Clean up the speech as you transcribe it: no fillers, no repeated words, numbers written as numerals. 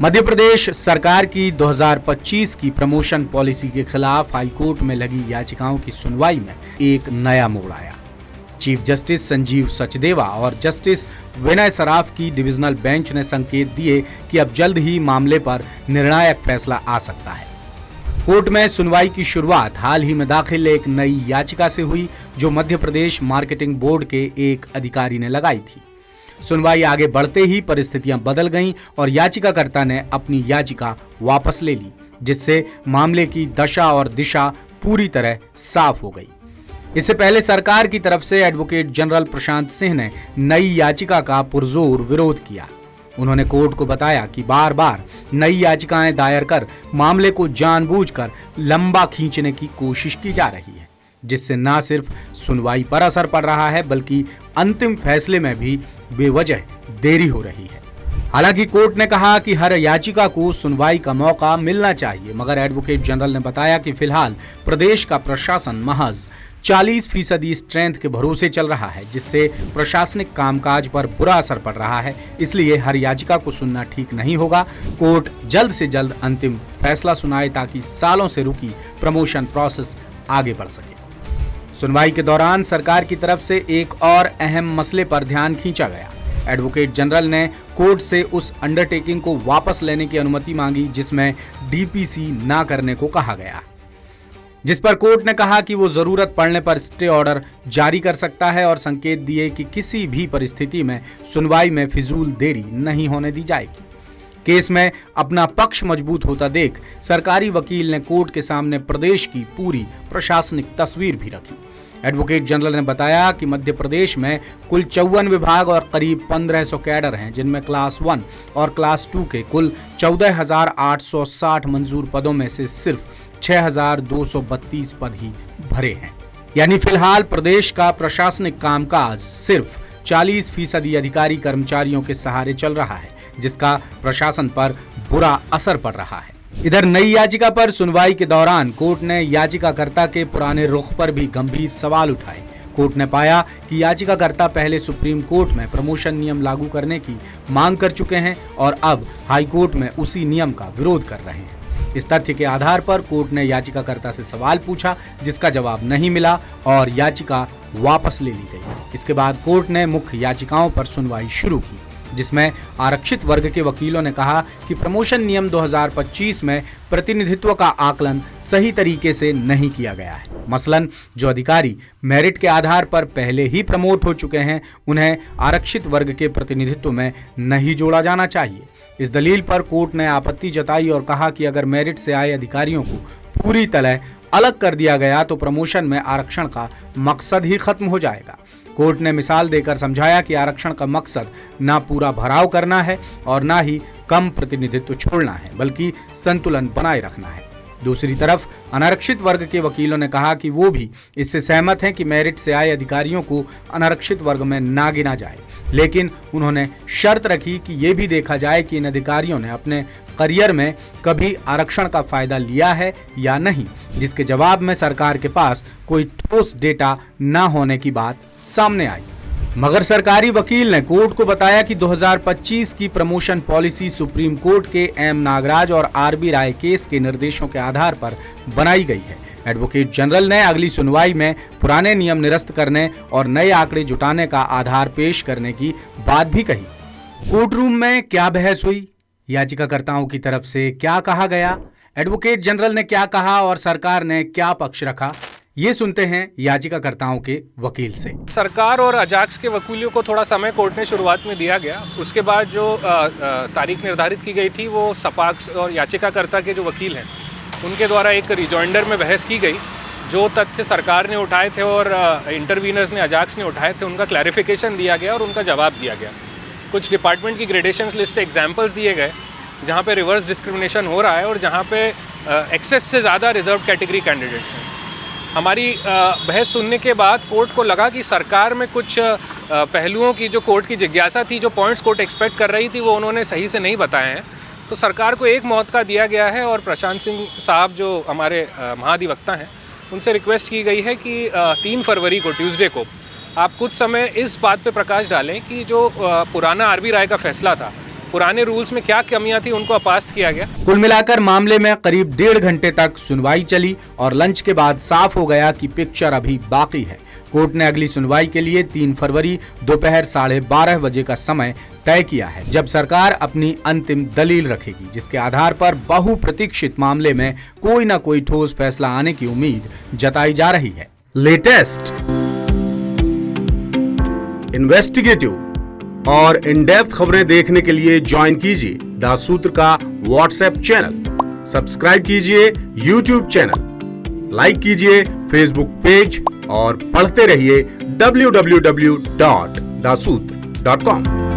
मध्य प्रदेश सरकार की 2025 की प्रमोशन पॉलिसी के खिलाफ हाईकोर्ट में लगी याचिकाओं की सुनवाई में एक नया मोड़ आया। चीफ जस्टिस संजीव सचदेवा और जस्टिस विनय सराफ की डिविजनल बेंच ने संकेत दिए कि अब जल्द ही मामले पर निर्णायक फैसला आ सकता है। कोर्ट में सुनवाई की शुरुआत हाल ही में दाखिल एक नई याचिका से हुई, जो मध्य प्रदेश मार्केटिंग बोर्ड के एक अधिकारी ने लगाई थी। सुनवाई आगे बढ़ते ही परिस्थितियां बदल गईं और याचिकाकर्ता ने अपनी याचिका वापस ले ली, जिससे मामले की दशा और दिशा पूरी तरह साफ हो गई। इससे पहले सरकार की तरफ से एडवोकेट जनरल प्रशांत सिंह ने नई याचिका का पुरजोर विरोध किया। उन्होंने कोर्ट को बताया कि बार बार नई याचिकाएं दायर कर मामले को जानबूझकर लंबा खींचने की कोशिश की जा रही है, जिससे न सिर्फ सुनवाई पर असर पड़ रहा है बल्कि अंतिम फैसले में भी बेवजह देरी हो रही है। हालांकि कोर्ट ने कहा कि हर याचिका को सुनवाई का मौका मिलना चाहिए, मगर एडवोकेट जनरल ने बताया कि फिलहाल प्रदेश का प्रशासन महज 40% स्ट्रेंथ के भरोसे चल रहा है, जिससे प्रशासनिक कामकाज पर बुरा असर पड़ रहा है। इसलिए हर याचिका को सुनना ठीक नहीं होगा। कोर्ट जल्द से जल्द अंतिम फैसला सुनाए ताकि सालों से रुकी प्रमोशन प्रोसेस आगे बढ़ सके। सुनवाई के दौरान सरकार की तरफ से एक और अहम मसले पर ध्यान खींचा गया। एडवोकेट जनरल ने कोर्ट से उस अंडरटेकिंग को वापस लेने की अनुमति मांगी जिसमें डीपीसी ना करने को कहा गया, जिस पर कोर्ट ने कहा कि वो जरूरत पड़ने पर स्टे ऑर्डर जारी कर सकता है और संकेत दिए कि किसी भी परिस्थिति में सुनवाई में फिजूल देरी नहीं होने दी जाएगी। केस में अपना पक्ष मजबूत होता देख सरकारी वकील ने कोर्ट के सामने प्रदेश की पूरी प्रशासनिक तस्वीर भी रखी। एडवोकेट जनरल ने बताया कि मध्य प्रदेश में कुल 54 विभाग और करीब 1500 कैडर हैं, जिनमें क्लास 1 और क्लास 2 के कुल 14,860 मंजूर पदों में से सिर्फ 6,232 पद ही भरे हैं। यानी फिलहाल प्रदेश का प्रशासनिक कामकाज सिर्फ 40% अधिकारी कर्मचारियों के सहारे चल रहा है, जिसका प्रशासन पर बुरा असर पड़ रहा है। इधर नई याचिका पर सुनवाई के दौरान कोर्ट ने याचिकाकर्ता के पुराने रुख पर भी गंभीर सवाल उठाए। कोर्ट ने पाया कि याचिकाकर्ता पहले सुप्रीम कोर्ट में प्रमोशन नियम लागू करने की मांग कर चुके हैं और अब हाई कोर्ट में उसी नियम का विरोध कर रहे हैं। इस तथ्य के आधार पर कोर्ट ने याचिकाकर्ता से सवाल पूछा, जिसका जवाब नहीं मिला और याचिका वापस ले ली गई। इसके बाद कोर्ट ने मुख्य याचिकाओं पर सुनवाई शुरू की, जिसमें आरक्षित वर्ग के वकीलों ने कहा कि प्रमोशन नियम 2025 में प्रतिनिधित्व का आकलन सही तरीके से नहीं किया गया है। मसलन जो अधिकारी मेरिट के आधार पर पहले ही प्रमोट हो चुके हैं, उन्हें आरक्षित वर्ग के प्रतिनिधित्व में नहीं जोड़ा जाना चाहिए। इस दलील पर कोर्ट ने आपत्ति जताई और कहा कि अगर मेरिट से आए अधिकारियों को पूरी तरह अलग कर दिया गया तो प्रमोशन में आरक्षण का मकसद ही खत्म हो जाएगा। कोर्ट ने मिसाल देकर समझाया कि आरक्षण का मकसद ना पूरा भराव करना है और ना ही कम प्रतिनिधित्व छोड़ना है, बल्कि संतुलन बनाए रखना है। दूसरी तरफ अनारक्षित वर्ग के वकीलों ने कहा कि वो भी इससे सहमत हैं कि मेरिट से आए अधिकारियों को अनारक्षित वर्ग में ना गिना जाए, लेकिन उन्होंने शर्त रखी कि ये भी देखा जाए कि इन अधिकारियों ने अपने करियर में कभी आरक्षण का फायदा लिया है या नहीं, जिसके जवाब में सरकार के पास कोई ठोस डेटा ना होने की बात सामने आई। मगर सरकारी वकील ने कोर्ट को बताया कि 2025 की प्रमोशन पॉलिसी सुप्रीम कोर्ट के एम नागराज और आरबी राय केस के निर्देशों के आधार पर बनाई गई है। एडवोकेट जनरल ने अगली सुनवाई में पुराने नियम निरस्त करने और नए आंकड़े जुटाने का आधार पेश करने की बात भी कही। कोर्ट रूम में क्या बहस हुई, याचिकाकर्ताओं की तरफ से क्या कहा गया, एडवोकेट जनरल ने क्या कहा और सरकार ने क्या पक्ष रखा, ये सुनते हैं याचिकाकर्ताओं के वकील से। सरकार और अजाक्स के वकीलों को थोड़ा समय कोर्ट ने शुरुआत में दिया गया। उसके बाद जो तारीख निर्धारित की गई थी वो सपाक्स और याचिकाकर्ता के जो वकील हैं उनके द्वारा एक रिजॉइंडर में बहस की गई। जो तथ्य सरकार ने उठाए थे और इंटरवीनर्स ने अजाक्स ने उठाए थे उनका क्लैरिफिकेशन दिया गया और उनका जवाब दिया गया। कुछ डिपार्टमेंट की ग्रेडेशन लिस्ट से एग्जाम्पल्स दिए गए जहाँ पे रिवर्स डिस्क्रिमिनेशन हो रहा है और जहाँ पे एक्सेस से ज़्यादा रिजर्व कैटेगरी कैंडिडेट्स हैं। हमारी बहस सुनने के बाद कोर्ट को लगा कि सरकार में कुछ पहलुओं की जो कोर्ट की जिज्ञासा थी, जो पॉइंट्स कोर्ट एक्सपेक्ट कर रही थी, वो उन्होंने सही से नहीं बताए हैं। तो सरकार को एक मौका दिया गया है और प्रशांत सिंह साहब जो हमारे महाधिवक्ता हैं उनसे रिक्वेस्ट की गई है कि 3 फरवरी को ट्यूसडे को आप कुछ समय इस बात पे प्रकाश डालें कि जो पुराना आरबी राय का फैसला था पुराने रूल्स में क्या कमियां थी उनको अपास्त किया गया। कुल मिलाकर मामले में करीब 1.5 घंटे तक सुनवाई चली और लंच के बाद साफ हो गया कि पिक्चर अभी बाकी है। कोर्ट ने अगली सुनवाई के लिए 3 फरवरी दोपहर 12:30 बजे का समय तय किया है, जब सरकार अपनी अंतिम दलील रखेगी, जिसके आधार पर बहुप्रतीक्षित मामले में कोई न कोई ठोस फैसला आने की उम्मीद जताई जा रही है। लेटेस्ट, इन्वेस्टिगेटिव और इन डेप्थ खबरें देखने के लिए ज्वाइन कीजिए द सूत्र का व्हाट्सएप चैनल, सब्सक्राइब कीजिए यूट्यूब चैनल, लाइक कीजिए फेसबुक पेज और पढ़ते रहिए www.daसूत्र.com।